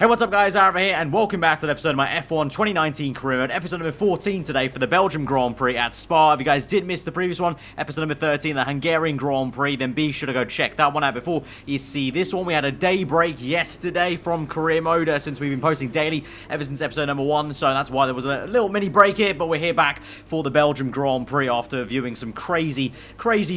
Hey, what's up guys, aarava here, and welcome back to the episode of my F1 2019 career mode, episode number 14 today for the Belgian Grand Prix at Spa. If you guys did miss the previous one, episode number 13, the Hungarian Grand Prix, then be sure to go check that one out before you see this one. We had a day break yesterday from career mode since we've been posting daily ever since episode number 1, so that's why there was a little mini break here, but we're here back for the Belgian Grand Prix after viewing some crazy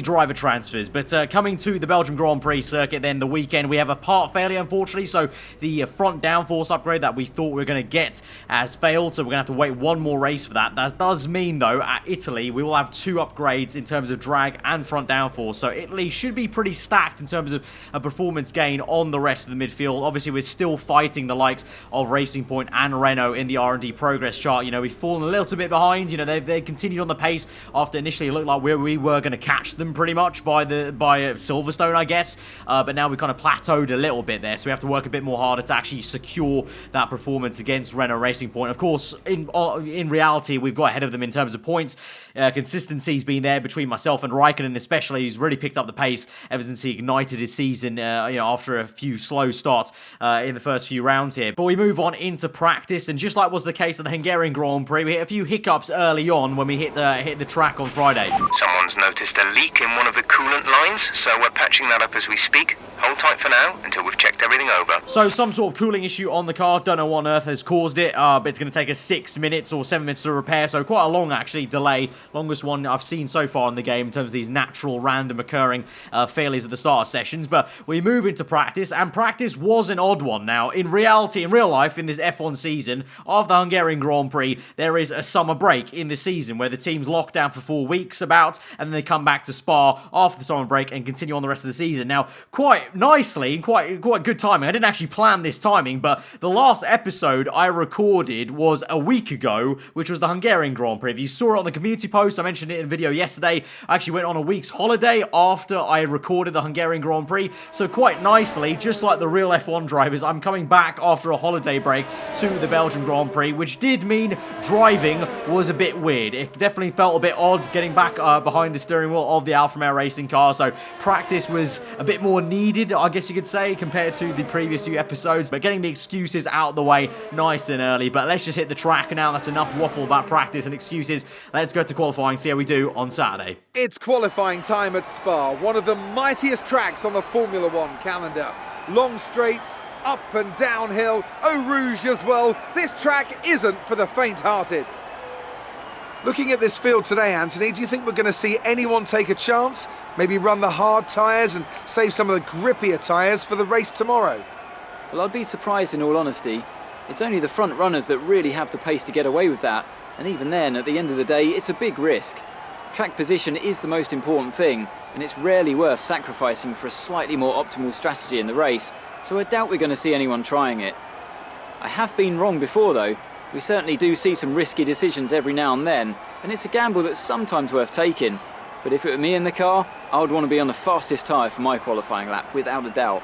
driver transfers. But coming to the Belgian Grand Prix circuit then the weekend, we have a part failure unfortunately, so the front downforce upgrade that we thought we were going to get has failed, so we're going to have to wait one more race for that. That does mean, though, at Italy, we will have 2 upgrades in terms of drag and front downforce, so Italy should be pretty stacked in terms of a performance gain on the rest of the midfield. Obviously, we're still fighting the likes of Racing Point and Renault in the R&D progress chart. You know, we've fallen a little bit behind. You know, they continued on the pace after initially it looked like we were going to catch them pretty much by Silverstone, I guess, but now we kind of plateaued a little bit there, so we have to work a bit more harder to actually secure that performance against Renault Racing Point. Of course, in reality, we've got ahead of them in terms of points. Consistency's been there between myself and Raikkonen, especially, who's really picked up the pace ever since he ignited his season, you know, after a few slow starts in the first few rounds here. But we move on into practice, and just like was the case at the Hungarian Grand Prix, we hit a few hiccups early on when we hit the track on Friday. Someone's noticed a leak in one of the coolant lines, so we're patching that up as we speak. Hold tight for now until we've checked everything over. So some sort of cooling issue on the car. Don't know what on earth has caused it, but it's going to take us 6 minutes or 7 minutes to repair, so quite a long, actually, delay. Longest one I've seen so far in the game in terms of these natural, random occurring failures at the start of sessions. But we move into practice, and practice was an odd one. Now, in reality, in real life, in this F1 season, after the Hungarian Grand Prix, there is a summer break in the season where the teams lock down for 4 weeks about, and then they come back to Spa after the summer break and continue on the rest of the season. Now, quite nicely, quite good timing. I didn't actually plan this timing, but the last episode I recorded was a week ago, which was the Hungarian Grand Prix. If you saw it on the community post, I mentioned it in a video yesterday. I actually went on a week's holiday after I recorded the Hungarian Grand Prix, so quite nicely, just like the real F1 drivers, I'm coming back after a holiday break to the Belgian Grand Prix, which did mean driving was a bit weird. It definitely felt a bit odd getting back behind the steering wheel of the Alfa Romeo Racing car, so practice was a bit more needed, I guess you could say, compared to the previous few episodes, but getting the excuses out of the way nice and early. But let's just hit the track now. That's enough waffle about practice and excuses. Let's go to qualifying, see how we do on Saturday. It's qualifying time at Spa, one of the mightiest tracks on the Formula One calendar. Long straights, up and downhill, Eau Rouge as well. This track isn't for the faint-hearted. Looking at this field today, Anthony, do you think we're going to see anyone take a chance? Maybe run the hard tyres and save some of the grippier tyres for the race tomorrow? Well, I'd be surprised in all honesty. It's only the front runners that really have the pace to get away with that, and even then, at the end of the day, it's a big risk. Track position is the most important thing, and it's rarely worth sacrificing for a slightly more optimal strategy in the race, so I doubt we're going to see anyone trying it. I have been wrong before though. We certainly do see some risky decisions every now and then, and it's a gamble that's sometimes worth taking. But if it were me in the car, I would want to be on the fastest tyre for my qualifying lap, without a doubt.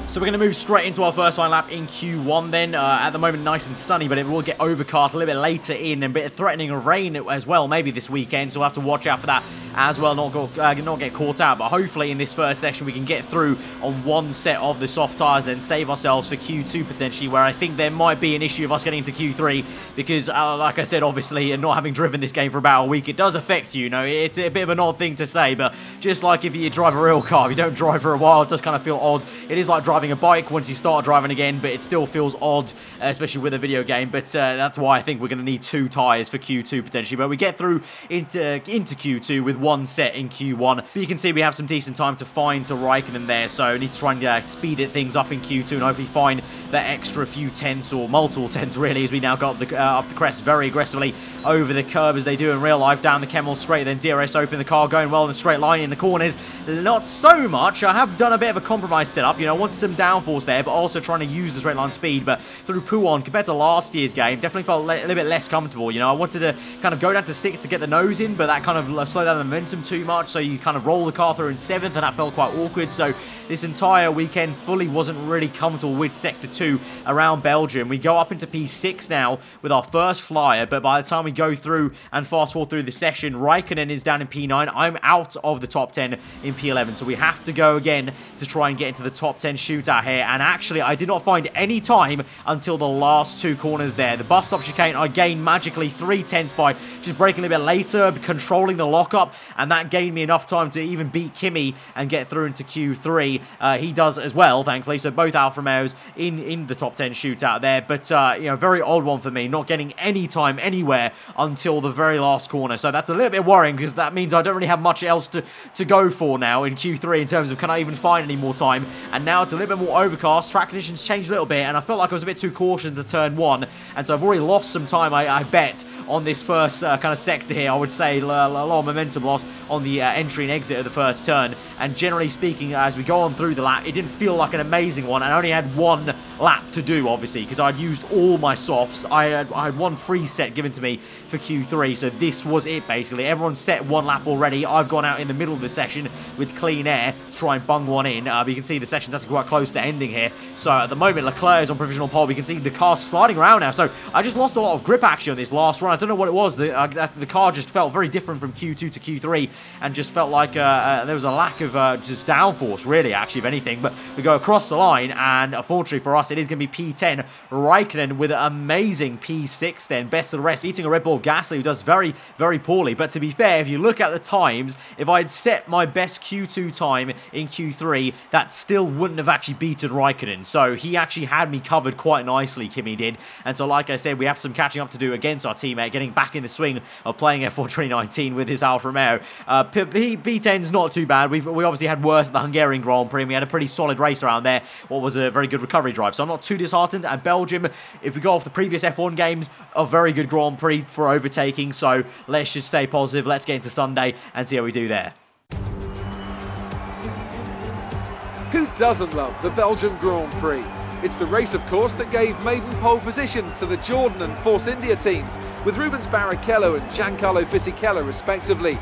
So we're going to move straight into our first line lap in Q1 then. At the moment, nice and sunny, but it will get overcast a little bit later in, and a bit threatening of rain as well, maybe this weekend, so we'll have to watch out for that as well, not get caught out. But hopefully in this first session we can get through on one set of the soft tyres and save ourselves for Q2 potentially, where I think there might be an issue of us getting into Q3, because like I said, obviously, not having driven this game for about a week, it does affect you. You know, it's a bit of an odd thing to say, but just like if you drive a real car, if you don't drive for a while, it does kind of feel odd. It is like driving a bike once you start driving again, but it still feels odd, especially with a video game. But that's why I think we're going to need 2 tyres for Q2 potentially, but we get through into Q2 with one set in Q1. But you can see we have some decent time to find to Raikkonen there, so we need to try and speed things up in Q2 and hopefully find that extra few tenths, or multiple tenths really, as we now got up the crest very aggressively over the curb as they do in real life, down the Kemmel straight, then DRS open the car, going well in the straight line. In the corners, not so much. I have done a bit of a compromise setup, you know, I want some downforce there, but also trying to use the straight line speed. But through Pouon, compared to last year's game, definitely felt a little bit less comfortable. You know, I wanted to kind of go down to 6 to get the nose in, but that kind of slowed down the momentum too much, so you kind of roll the car through in 7th, and that felt quite awkward. So this entire weekend fully wasn't really comfortable with Sector 2 around Belgium. We go up into P6 now with our first flyer, but by the time we go through and fast forward through the session, Raikkonen is down in P9. I'm out of the top 10 in P11, so we have to go again to try and get into the top 10 shootout here. And actually, I did not find any time until the last 2 corners there. The bus stop chicane, I gained magically 3/10 by just braking a bit later, controlling the lockup, and that gained me enough time to even beat Kimi and get through into Q3. He does as well, thankfully, so both Alfa Romeos in the top 10 shootout there. But, you know, very odd one for me, not getting any time anywhere until the very last corner. So that's a little bit worrying, because that means I don't really have much else to go for now in Q3 in terms of can I even find any more time. And now it's a little bit more overcast. Track conditions changed a little bit, and I felt like I was a bit too cautious to turn 1. And so I've already lost some time, I bet, on this first kind of sector here. I would say a lot of momentum loss on the entry and exit of the first turn. And generally speaking, as we go on through the lap, it didn't feel like an amazing one. I only had 1 lap to do, obviously, because I'd used all my softs. I had 1 free set given to me for Q3, so this was it, basically. Everyone's set 1 lap already. I've gone out in the middle of the session with clean air to try and bung one in. But you can see the session's actually quite close to ending here. So at the moment, Leclerc is on provisional pole. We can see the car sliding around now. So I just lost a lot of grip actually on this last run. I don't know what it was. The car just felt very different from Q2 to Q3, and just felt like there was a lack of just downforce, really, actually, if anything. But we go across the line, and unfortunately for us, it is going to be P10. Raikkonen with an amazing P6 then, best of the rest, beating a Red Bull of Gasly, who does very, very poorly. But to be fair, if you look at the times, if I had set my best Q2 time in Q3, that still wouldn't have actually beaten Raikkonen. So he actually had me covered quite nicely, Kimi did. And so, like I said, we have some catching up to do against our teammate, getting back in the swing of playing F1 2019 with his Alfa Romeo. P10's not too bad. We obviously had worse at the Hungarian Grand Prix, and we had a pretty solid race around there, what was a very good recovery drive. So I'm not too disheartened. And Belgium, if we go off the previous F1 games, a very good Grand Prix for overtaking. So let's just stay positive. Let's get into Sunday and see how we do there. Who doesn't love the Belgian Grand Prix? It's the race, of course, that gave maiden pole positions to the Jordan and Force India teams, with Rubens Barrichello and Giancarlo Fisichella respectively.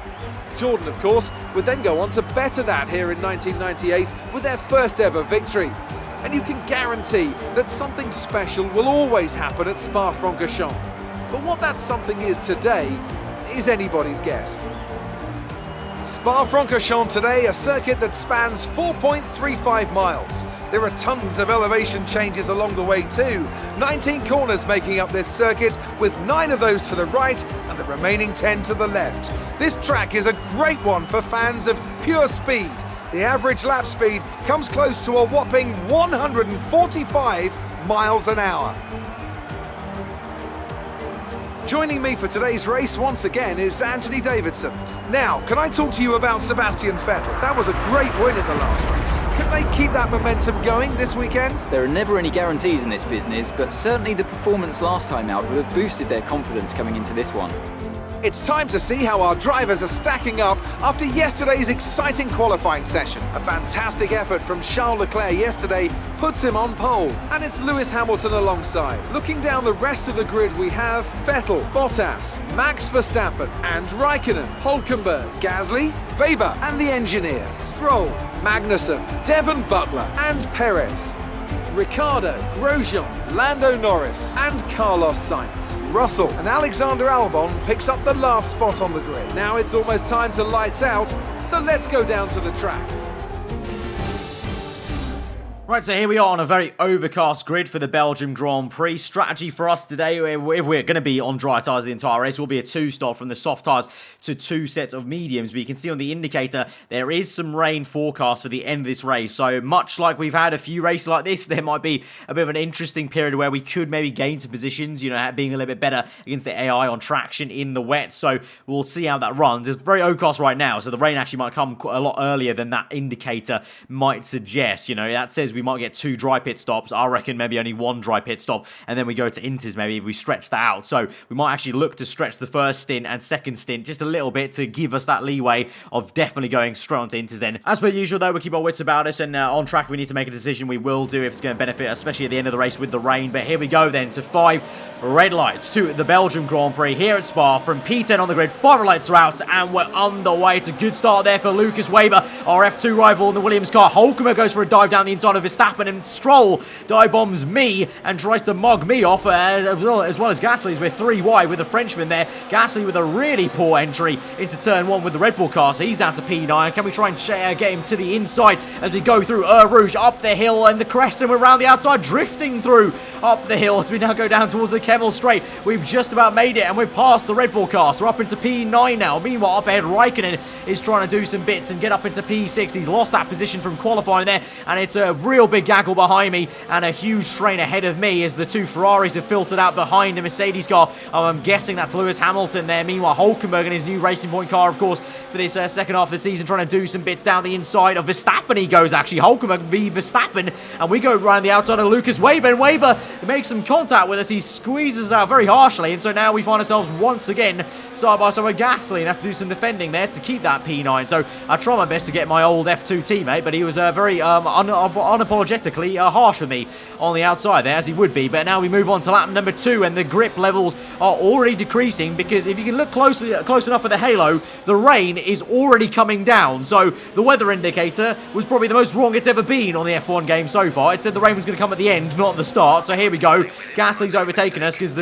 Jordan, of course, would then go on to better that here in 1998 with their first ever victory. And you can guarantee that something special will always happen at Spa-Francorchamps. But what that something is today is anybody's guess. Spa-Francorchamps today, a circuit that spans 4.35 miles. There are tons of elevation changes along the way too. 19 corners making up this circuit, with 9 of those to the right and the remaining 10 to the left. This track is a great one for fans of pure speed. The average lap speed comes close to a whopping 145 miles an hour. Joining me for today's race once again is Anthony Davidson. Now, can I talk to you about Sebastian Vettel? That was a great win in the last race. Can they keep that momentum going this weekend? There are never any guarantees in this business, but certainly the performance last time out would have boosted their confidence coming into this one. It's time to see how our drivers are stacking up after yesterday's exciting qualifying session. A fantastic effort from Charles Leclerc yesterday puts him on pole, and it's Lewis Hamilton alongside. Looking down the rest of the grid, we have Vettel, Bottas, Max Verstappen and Raikkonen, Hülkenberg, Gasly, Weber and the engineer, Stroll, Magnussen, Devon Butler and Perez. Ricciardo, Grosjean, Lando Norris and Carlos Sainz. Russell and Alexander Albon picks up the last spot on the grid. Now it's almost time to lights out, so let's go down to the track. Right, so here we are on a very overcast grid for the Belgian Grand Prix. Strategy for us today, if we're going to be on dry tyres the entire race, will be a 2-stop from the soft tyres to 2 sets of mediums. But you can see on the indicator, there is some rain forecast for the end of this race. So much like we've had a few races like this, there might be a bit of an interesting period where we could maybe gain some positions, you know, being a little bit better against the AI on traction in the wet. So we'll see how that runs. It's very overcast right now, so the rain actually might come a lot earlier than that indicator might suggest. You know, that says we might get 2 dry pit stops. I reckon maybe only 1 dry pit stop, and then we go to inters maybe if we stretch that out. So we might actually look to stretch the first stint and second stint just a little bit to give us that leeway of definitely going straight onto inters then. As per usual though, we keep our wits about us, and on track we need to make a decision. We will do if it's going to benefit, especially at the end of the race with the rain. But here we go then to 5 red lights to the Belgian Grand Prix here at Spa. From P10 on the grid, 5 red lights are out, and we're underway. It's a good start there for Lucas Weber, our F2 rival in the Williams car. Hulkenberg goes for a dive down the inside of Verstappen, and Stroll dive bombs me and tries to mug me off, as well as Gasly's. We're 3 wide with the Frenchman there. Gasly with a really poor entry into turn 1 with the Red Bull car, so he's down to P9. Can we try and get him to the inside as we go through Rouge up the hill and the crest, and we're around the outside, drifting through up the hill as we now go down towards the Kemmel Straight. We've just about made it, and we're past the Red Bull car, so we're up into P9 now. Meanwhile, up ahead, Raikkonen is trying to do some bits and get up into P6. He's lost that position from qualifying there, and it's a real big gaggle behind me and a huge train ahead of me as the 2 Ferraris have filtered out behind the Mercedes car. I'm guessing that's Lewis Hamilton there. Meanwhile, Hulkenberg in his new Racing Point car, of course, for this second half of the season, trying to do some bits down the inside of Verstappen. He goes, actually, Hulkenberg v Verstappen, and we go around the outside of Lucas Weber, and Weber makes some contact with us. He squeezes out very harshly, and so now we find ourselves once again side by side with Gasly and have to do some defending there to keep that P9. So I try my best to get my old F2 teammate, but he was very unapologetically harsh with me on the outside there, as he would be. But now we move on to lap number 2, and the grip levels are already decreasing, because if you can look close enough at the halo, the rain is already coming down. So the weather indicator was probably the most wrong it's ever been on the F1 game so far. It said the rain was going to come at the end, not at the start. So here we go. Gasly's overtaken us because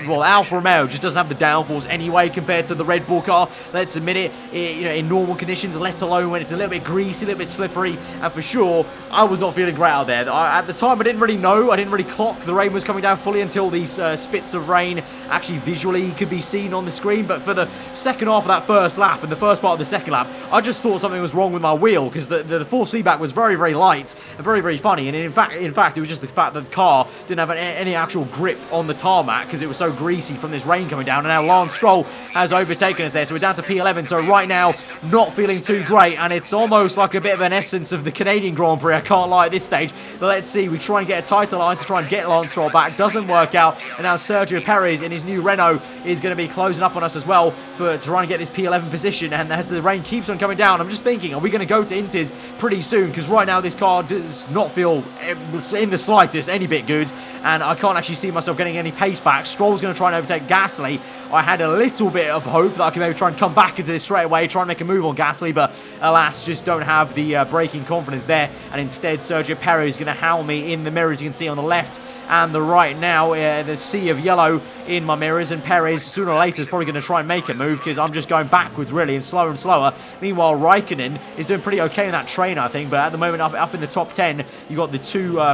well, Alfa Romeo just doesn't have the downforce anyway compared to the Red Bull car. Let's admit it, you know, in normal conditions, let alone when it's a little bit greasy, a little bit slippery. And for sure, I was not feeling great out there. At the time, I didn't really know. I didn't really clock the rain was coming down fully until these spits of rain actually visually could be seen on the screen. But for the second half of that first lap and the first part of the second lap, I just thought something was wrong with my wheel, because the force feedback was very, very light and very, very funny. And in fact, it was just the fact that the car didn't have any actual grip on the tarmac because it was so greasy from this rain coming down. And now Lance Stroll has overtaken us there, so we're down to P11. So right now, not feeling too great, and it's almost like a bit of an essence of the Canadian Grand Prix, I can't lie, at this stage. But let's see, we try and get a tighter line to try and get Lance Stroll back. Doesn't work out, and now Sergio Perez in his new Renault is going to be closing up on us as well for trying to get this P11 position. And as the rain keeps on coming down, I'm just thinking, are we going to go to Inters pretty soon? Because right now this car does not feel in the slightest any bit good, and I can't actually see myself getting any pace back. Stroll's going to try and overtake Gasly. I had a little bit of hope that I could maybe try and come back into this straight away, try and make a move on Gasly, but alas, just don't have the braking confidence there, and instead Sergio Perez is going to howl me in the mirrors. You can see on the left and the right now, the sea of yellow in my mirrors, and Perez sooner or later is probably going to try and make a move, because I'm just going backwards really and slower. Meanwhile, Raikkonen is doing pretty okay in that train, I think, but at the moment up in the top 10, you've got the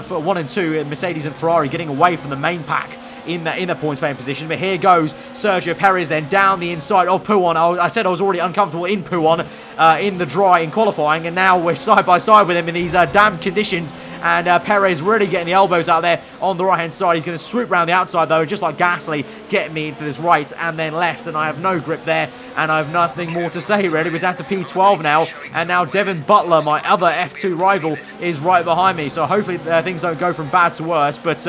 1 and 2, Mercedes and Ferrari getting away from the main pack in the points paying position. But here goes Sergio Perez then down the inside of Pouon. I said I was already uncomfortable in Pouon in the dry in qualifying, and now we're side by side with him in these damp conditions. And Perez really getting the elbows out there on the right-hand side. He's going to swoop round the outside, though, just like Gasly, getting me into this right and then left. And I have no grip there, and I have nothing more to say, really. We're down to P12 now. And now Devin Butler, my other F2 rival, is right behind me. So hopefully things don't go from bad to worse. But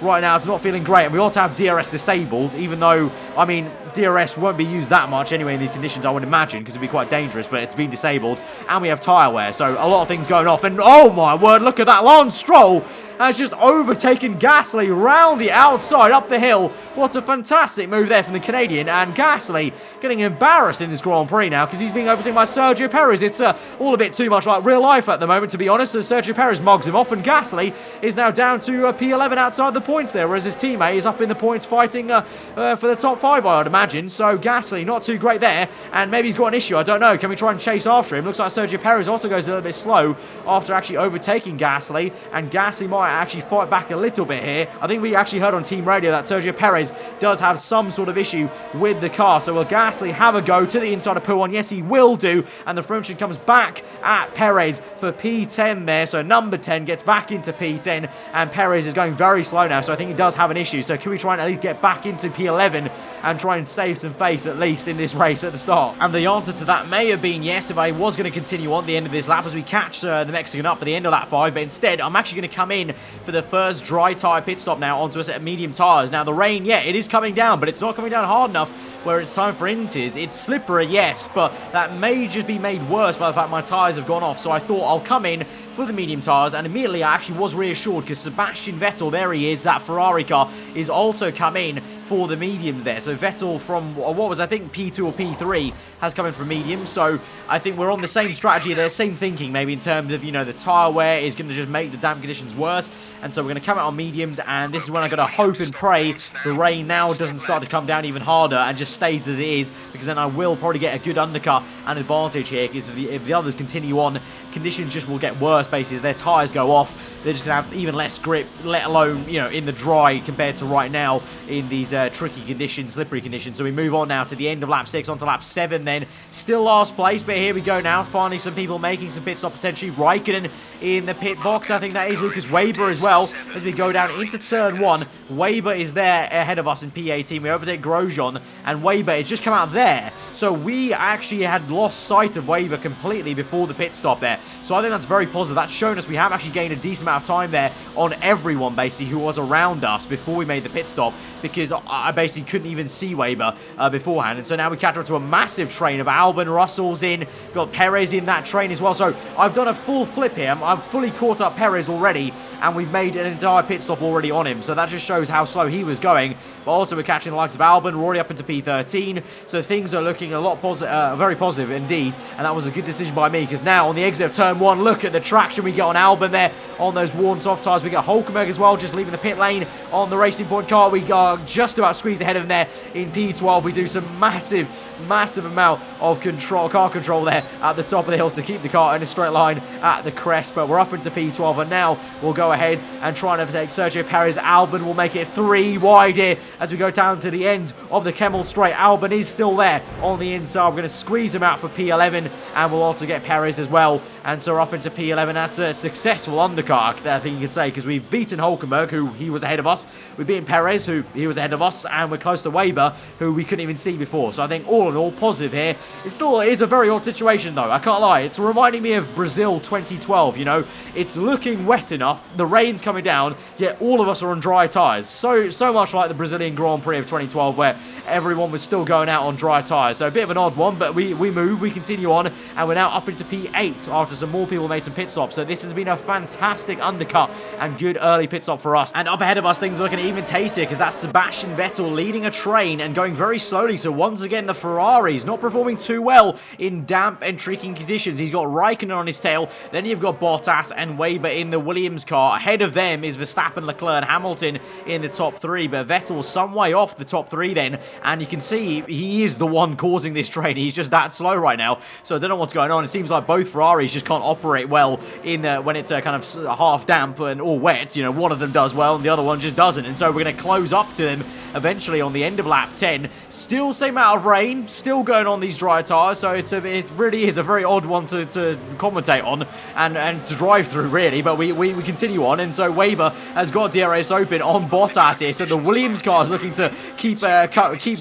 right now, it's not feeling great. And we also have DRS disabled, even though, I mean, DRS won't be used that much anyway in these conditions, I would imagine, because it'd be quite dangerous, but it's been disabled. And we have tyre wear, so a lot of things going off. And oh my word, look at that. Lance Stroll has just overtaken Gasly round the outside up the hill. What a fantastic move there from the Canadian. And Gasly getting embarrassed in this Grand Prix now because he's being overtaken by Sergio Perez. It's all a bit too much like real life at the moment, to be honest, as Sergio Perez mugs him off, and Gasly is now down to P11 outside the points there, whereas his teammate is up in the points fighting for the top 5, I would imagine. So Gasly not too great there, and maybe he's got an issue, I don't know. Can we try and chase after him? Looks like Sergio Perez also goes a little bit slow after actually overtaking Gasly, and Gasly might actually fight back a little bit here. I think we actually heard on team radio that Sergio Perez does have some sort of issue with the car. So will Gasly have a go to the inside of Pouon? Yes, he will do, and the Frenchman comes back at Perez for P10 there. So number 10 gets back into P10, and Perez is going very slow now, so I think he does have an issue. So can we try and at least get back into P11 and try and save some face, at least in this race at the start? And the answer to that may have been yes, if I was going to continue on at the end of this lap as we catch the Mexican up at the end of lap 5, but instead I'm actually going to come in for the first dry tyre pit stop now onto a set of medium tyres. Now the rain, yeah, it is coming down, but it's not coming down hard enough where it's time for intes. It's slippery, yes, but that may just be made worse by the fact my tyres have gone off. So I thought I'll come in for the medium tyres, and immediately I actually was reassured because Sebastian Vettel, there he is, that Ferrari car, is also come in for the mediums there. So Vettel from, what was I think, P2 or P3 has come in for mediums. So I think we're on the same strategy there, same thinking maybe in terms of, you know, the tyre wear is going to just make the damp conditions worse. And so we're going to come out on mediums, and this is when I'm going to hope and pray the rain now doesn't start to come down even harder and just stays as it is, because then I will probably get a good undercut and advantage here, because if the others continue on, conditions just will get worse basically as their tyres go off. They're just going to have even less grip, let alone, you know, in the dry compared to right now in these tricky conditions, slippery conditions. So we move on now to the end of lap 6, onto lap 7 then. Still last place, but here we go now. Finally some people making some pit stop potentially. Raikkonen in the pit box. I think that is Lucas Weber as well. As we go down into turn 1, Weber is there ahead of us in P18. We overtake Grosjean, and Weber has just come out there. So we actually had lost sight of Weber completely before the pit stop there. So I think that's very positive. That's shown us we have actually gained a decent amount of time there on everyone basically who was around us before we made the pit stop, because I basically couldn't even see Weber beforehand. And so now we catch up to a massive train of Albon, Russell's in, got Perez in that train as well. So I've done a full flip here. I've fully caught up Perez already, and we've made an entire pit stop already on him. So that just shows how slow he was going. But also we're catching the likes of Albon. We're already up into P13. So things are looking a lot very positive indeed. And that was a good decision by me, because now on the exit of turn 1, look at the traction we get on Albon there on those worn soft tyres. We got Hulkenberg as well, just leaving the pit lane on the Racing Point car. We are just about squeezed ahead of him there in P12. We do some massive amount of car control there at the top of the hill to keep the car in a straight line at the crest. But we're up into P12, and now we'll go ahead and try and overtake Sergio Perez. Albon will make it 3 wide here as we go down to the end of the Kemmel Straight. Albon is still there on the inside. We're going to squeeze him out for P11, and we'll also get Perez as well. And so we're up into P11. That's a successful undercut, I think you could say, because we've beaten Hulkenberg, who he was ahead of us. We've beaten Perez, who he was ahead of us, and we're close to Weber, who we couldn't even see before. So I think all in all, positive here. It still is a very odd situation, though. I can't lie. It's reminding me of Brazil 2012, you know. It's looking wet enough. The rain's coming down, yet all of us are on dry tyres. So much like the Brazilian Grand Prix of 2012, where everyone was still going out on dry tyres. So a bit of an odd one, but we move, we continue on, and we're now up into P8 after some more people made some pit stops. So this has been a fantastic undercut and good early pit stop for us. And up ahead of us, things are looking even tastier, because that's Sebastian Vettel leading a train and going very slowly. So once again, the Ferrari's not performing too well in damp and tricky conditions. He's got Raikkonen on his tail, then you've got Bottas and Weber in the Williams car. Ahead of them is Verstappen, Leclerc and Hamilton in the top 3, but Vettel's some way off the top 3 then, and you can see he is the one causing this train. He's just that slow right now, so I don't know what's going on. It seems like both Ferraris just can't operate well in when it's kind of half damp and all wet. You know, one of them does well and the other one just doesn't, and so we're going to close up to them eventually on the end of lap 10. Still same amount of rain, still going on these dry tyres, so it really is a very odd one to commentate on and to drive through, really. But we continue on, and so Weber has got DRS open on Bottas here, so the Williams car is looking to keep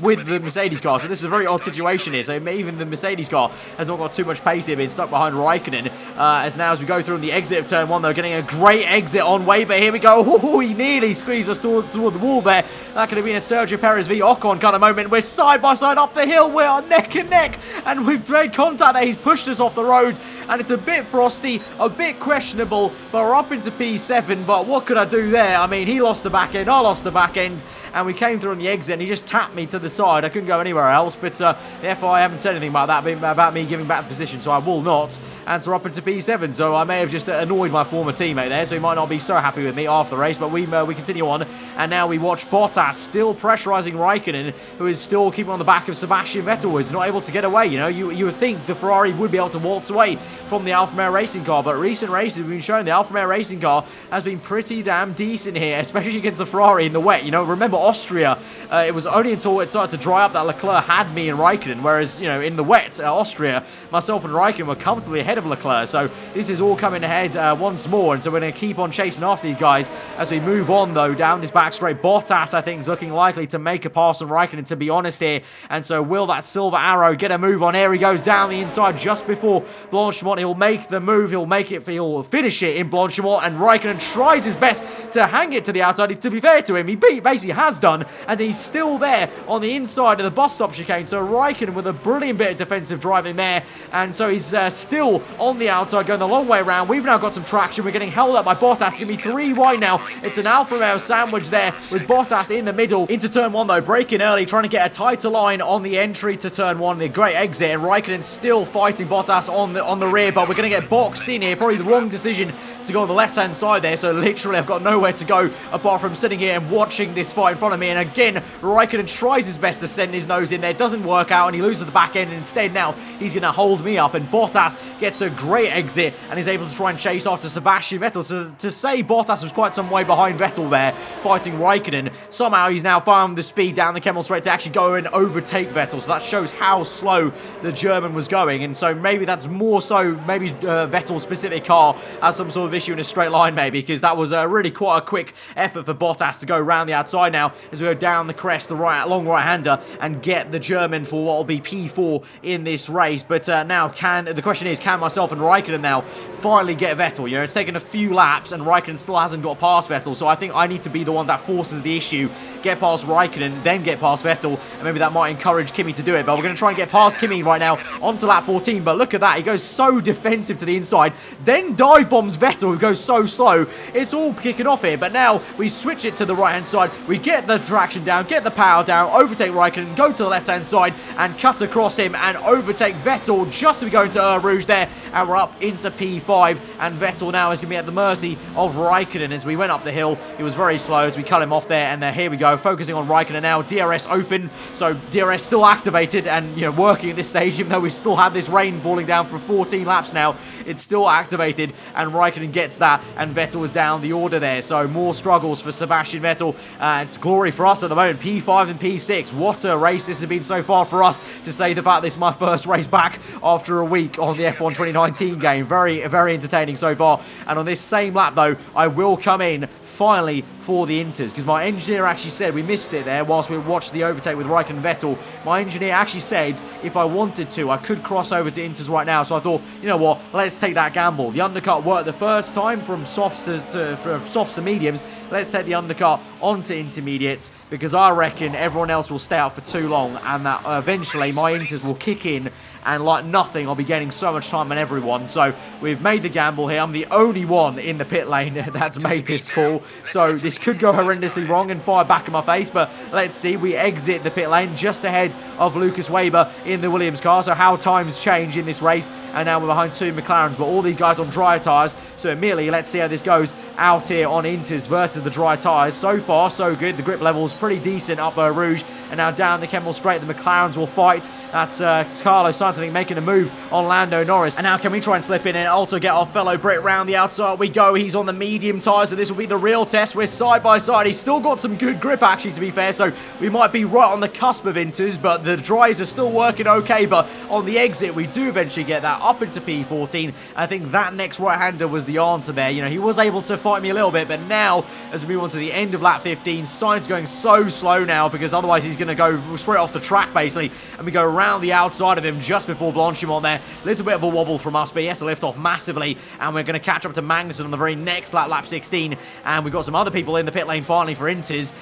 with the Mercedes car. So this is a very odd situation here. So even the Mercedes car has not got too much pace here, being stuck behind Raikkonen. As we go through on the exit of turn 1, they're getting a great exit on Weber. Here we go. Oh, he nearly squeezed us toward the wall there. That could have been a Sergio Perez v Ocon kind of moment. We're side by side up the hill. We are neck and neck, and we've made contact there. He's pushed us off the road, and it's a bit frosty, a bit questionable, but we're up into P7. But what could I do there? I mean, he lost the back end, I lost the back end, and we came through on the exit, and he just tapped me to the side. I couldn't go anywhere else, but the FI haven't said anything about that, about me giving back the position, so I will not. And so we're up into P7, so I may have just annoyed my former teammate there, so he might not be so happy with me after the race, but we continue on, and now we watch Bottas still pressurising Raikkonen, who is still keeping on the back of Sebastian Vettel, who is not able to get away. You know, you would think the Ferrari would be able to waltz away from the Alfa Romeo Racing car, but recent races have been showing the Alfa Romeo Racing car has been pretty damn decent here, especially against the Ferrari in the wet. You know, remember Austria, it was only until it started to dry up that Leclerc had me and Raikkonen, whereas, you know, in the wet, Austria, myself and Raikkonen were comfortably ahead of Leclerc. So So this is all coming ahead once more, and so we're going to keep on chasing after these guys as we move on, though, down this back straight. Bottas, I think, is looking likely to make a pass on Raikkonen, to be honest here, and so will that silver arrow get a move on? Here he goes down the inside just before Blanchimont. He'll make the move, he'll finish it in Blanchimont, and Raikkonen tries his best to hang it to the outside. To be fair to him, he basically has done, and he's still there on the inside of the bus stop chicane. So Raikkonen with a brilliant bit of defensive driving there, and so he's still on the outside, going the long way around. We've now got some traction. We're getting held up by Bottas. It's going to be 3 wide now. It's an Alfa Romeo sandwich there with Bottas in the middle. Into turn 1, though, braking early, trying to get a tighter line on the entry to turn 1. The great exit, and Raikkonen still fighting Bottas on the rear, but we're going to get boxed in here. Probably the wrong decision to go on the left-hand side there, so literally I've got nowhere to go apart from sitting here and watching this fight in front of me. And again, Raikkonen tries his best to send his nose in there. It doesn't work out, and he loses the back end, and instead now he's going to hold me up, and Bottas gets a great exit and is able to try and chase after Sebastian Vettel. So to say Bottas was quite some way behind Vettel there, fighting Raikkonen, somehow he's now found the speed down the Kemmel straight to actually go and overtake Vettel. So that shows how slow the German was going, and so maybe that's more so, maybe Vettel's specific car has some sort of issue in a straight line, maybe, because that was really quite a quick effort for Bottas to go around the outside now as we go down the crest, the long right-hander, and get the German for what will be P4 in this race. But now, the question is, can myself and Raikkonen now finally get Vettel? You know, it's taken a few laps, and Raikkonen still hasn't got past Vettel, so I think I need to be the one that forces the issue, get past Raikkonen, then get past Vettel, and maybe that might encourage Kimi to do it. But we're going to try and get past Kimi right now onto lap 14, but look at that, he goes so defensive to the inside, then dive bombs Vettel, who goes so slow. It's all kicking off here, but now we switch it to the right-hand side, we get the traction down, get the power down, overtake Raikkonen, go to the left-hand side, and cut across him, and overtake Vettel just as we go into Rouge there, and we're up into P5, and Vettel now is going to be at the mercy of Raikkonen as we went up the hill. He was very slow as we cut him off there, and here we go, focusing on Raikkonen now. DRS open, so DRS still activated and, you know, working at this stage, even though we still have this rain falling down for 14 laps now. It's still activated, and Raikkonen gets that, and Vettel is down the order there. So more struggles for Sebastian Vettel. It's glory for us at the moment, P5 and P6. What a race this has been so far for us, to say the fact this is my first race back after a week on the F1 2019 game. Very, very entertaining so far. And on this same lap, though, I will come in finally for the Inters, because my engineer actually said, we missed it there whilst we watched the overtake with Raikkonen and Vettel. My engineer actually said if I wanted to, I could cross over to Inters right now. So I thought, you know what, let's take that gamble. The undercut worked the first time from softs to mediums. Let's take the undercut onto intermediates, because I reckon everyone else will stay out for too long, and that eventually my Inters will kick in, and like nothing, I'll be gaining so much time on everyone. So we've made the gamble here. I'm the only one in the pit lane that's made this call. So this could go horrendously wrong and fire back in my face, but let's see. We exit the pit lane just ahead of Lucas Weber in the Williams car. So how times change in this race, and now we're behind 2 McLarens, but all these guys on dry tyres. So immediately, let's see how this goes out here on Inters versus the dry tyres. So far, so good. The grip level is pretty decent up Rouge, and now down the Kemmel straight, the McLarens will fight. That's Carlos Sainz, I think, making a move on Lando Norris. And now can we try and slip in and also get our fellow Brit round the outside? We go. He's on the medium tyres, so this will be the real test. We're side by side. He's still got some good grip, actually, to be fair, so we might be right on the cusp of Inters, but the dries are still working okay. But on the exit, we do eventually get that up into P14. I think that next right-hander was the answer there. You know, he was able to fight me a little bit, but now, as we move on to the end of lap 15, Sainz going so slow now, because otherwise he's going to go straight off the track, basically, and we go around the outside of him just before Blanchimont there. Little bit of a wobble from us, but he has to lift off massively, and we're going to catch up to Magnussen on the very next lap, lap 16, and we've got some other people in the pit lane finally for Inters.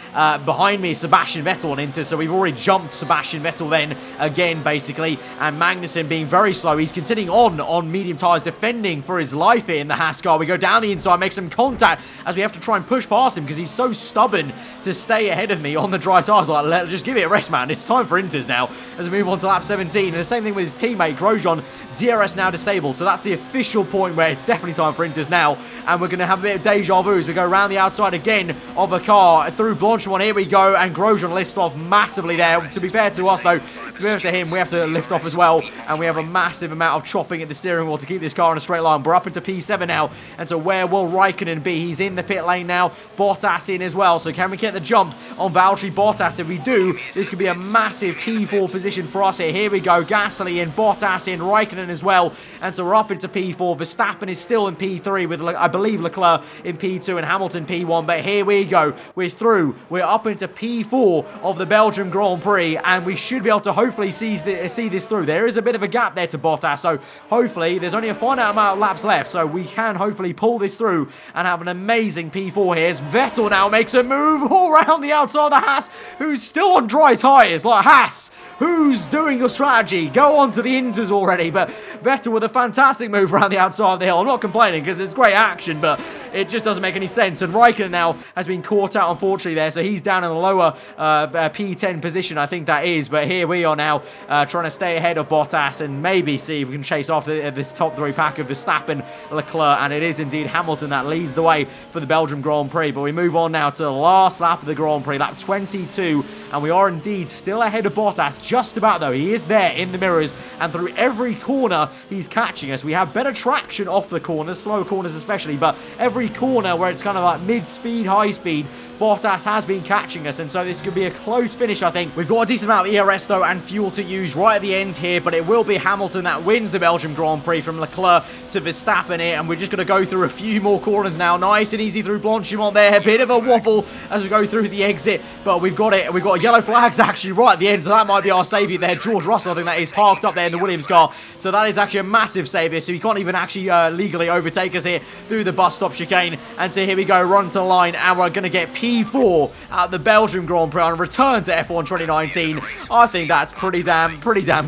Behind me is Sebastian Vettel on Inters, so we've already jumped Sebastian Vettel then, again, basically, and Magnussen being very slow. He's continuing on medium tyres, defending for his life here in the Haas car. We go down the inside, make some contact, as we have to try and push past him, because he's so stubborn to stay ahead of me on the dry tyres. Like, just give it a rest, man. It's time for Inters now, as we move on to lap 17, and the same thing with his teammate Grosjean. DRS now disabled, so that's the official point where it's definitely time for Inters now, and we're going to have a bit of deja vu as we go around the outside again of a car through Blanchimont. Here we go, and Grosjean lifts off massively there. To be fair to us, though, to be fair to him, we have to lift off as well, and we have a massive amount of chopping at the steering wheel to keep this car in a straight line. We're up into P7 now, and so where will Raikkonen be? He's in the pit lane now, Bottas in as well, so can we get the jump on Valtteri Bottas? If we do, this could be a massive P4 position for us here. Here we go, Gasly in, Bottas in, Raikkonen as well, and so we're up into P4. Verstappen is still in P3 with, I believe, Leclerc in P2 and Hamilton P1, but here we go, we're through, we're up into P4 of the Belgian Grand Prix, and we should be able to hopefully see this through. There is a bit of a gap there to Bottas, so hopefully there's only a finite amount of laps left, so we can hopefully pull this through and have an amazing P4 here. As Vettel now makes a move all around the outside of the Haas, who's still on dry tyres. Like, Haas, who's doing your strategy? Go on to the Inters already. But Vettel with a fantastic move around the outside of the hill. I'm not complaining because it's great action, but it just doesn't make any sense. And Raikkonen now has been caught out, unfortunately, there, so he's down in the lower P10 position, I think that is. But here we are now trying to stay ahead of Bottas and maybe see if we can chase after this top three pack of Verstappen, Leclerc, and it is indeed Hamilton that leads the way for the Belgian Grand Prix. But we move on now to the last lap of the Grand Prix, lap 22, and we are indeed still ahead of Bottas, just about though. He is there in the mirrors, and through every corner he's catching us. We have better traction off the corners, slow corners especially, but every corner where it's kind of like mid-speed, high-speed, Bottas has been catching us, and so this could be a close finish, I think. We've got a decent amount of ERS, though, and fuel to use right at the end here, but it will be Hamilton that wins the Belgian Grand Prix from Leclerc to Verstappen here, and we're just going to go through a few more corners now. Nice and easy through Blanchimont there. A bit of a wobble as we go through the exit, but we've got it. We've got yellow flags, actually, right at the end, so that might be our saviour there. George Russell, I think that is, parked up there in the Williams car, so that is actually a massive saviour, so he can't even actually legally overtake us here through the bus stop chicane, and so here we go, run to the line, and we're going to get P4 at the Belgian Grand Prix on return to F1 2019. I think that's pretty damn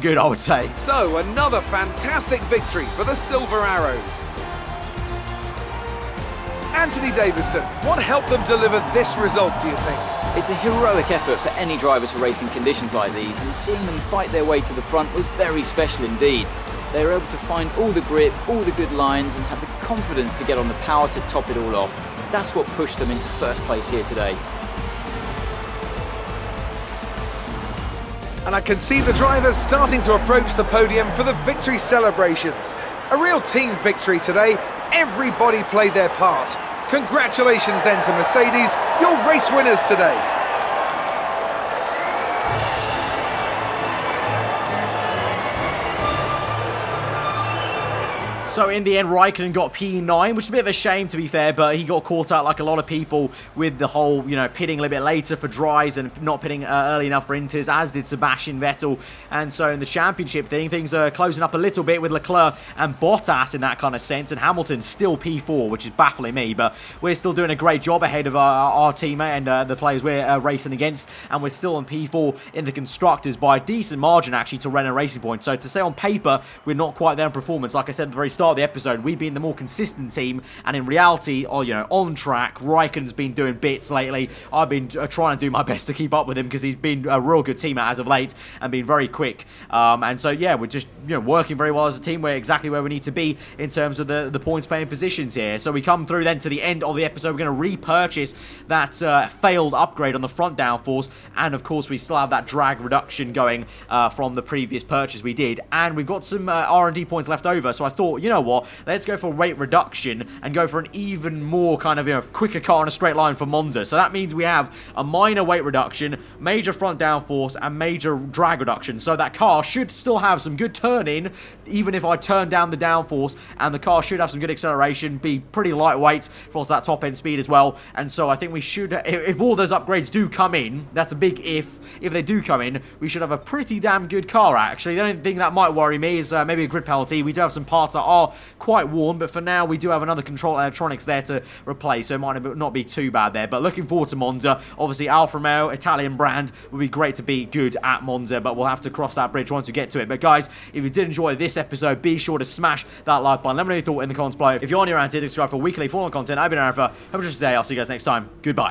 good, I would say. So, another fantastic victory for the Silver Arrows. Anthony Davidson, what helped them deliver this result, do you think? It's a heroic effort for any driver to race in conditions like these, and seeing them fight their way to the front was very special indeed. They were able to find all the grip, all the good lines, and have the confidence to get on the power to top it all off. That's what pushed them into first place here today. And I can see the drivers starting to approach the podium for the victory celebrations. A real team victory today. Everybody played their part. Congratulations then to Mercedes, your race winners today. So in the end, Raikkonen got P9, which is a bit of a shame, to be fair, but he got caught out like a lot of people with the whole, pitting a little bit later for dries and not pitting early enough for inters, as did Sebastian Vettel. And so in the championship things are closing up a little bit with Leclerc and Bottas in that kind of sense, and Hamilton still P4, which is baffling me, but we're still doing a great job ahead of our teammate and the players we're racing against, and we're still on P4 in the constructors by a decent margin, actually, to Renault Racing Point. So to say on paper, we're not quite there in performance, like I said at the very start of the episode, we've been the more consistent team, and in reality, on track, Raikkonen's been doing bits lately. I've been trying to do my best to keep up with him because he's been a real good teammate as of late and been very quick. And so, yeah, we're just working very well as a team. We're exactly where we need to be in terms of the points paying positions here. So we come through then to the end of the episode. We're going to repurchase that failed upgrade on the front downforce, and of course we still have that drag reduction going from the previous purchase we did, and we've got some R&D points left over. So I thought, you know what, let's go for weight reduction and go for an even more kind of quicker car in a straight line for Monza. So that means we have a minor weight reduction, major front downforce, and major drag reduction. So that car should still have some good turn-in, even if I turn down the downforce, and the car should have some good acceleration, be pretty lightweight for that top-end speed as well. And so I think we should, if all those upgrades do come in, that's a big if they do come in, we should have a pretty damn good car, actually. The only thing that might worry me is maybe a grid penalty. We do have some parts that are quite worn, but for now we do have another control electronics there to replace, so it might not be too bad there. But looking forward to Monza. Obviously Alfa Romeo, Italian brand, would be great to be good at Monza, but we'll have to cross that bridge once we get to it. But guys, if you did enjoy this episode, be sure to smash that like button. Let me know your thought in the comments below. If you're new around here, subscribe for weekly full-on content. I've been Aarava. Have a good day. I'll see you guys next time. Goodbye.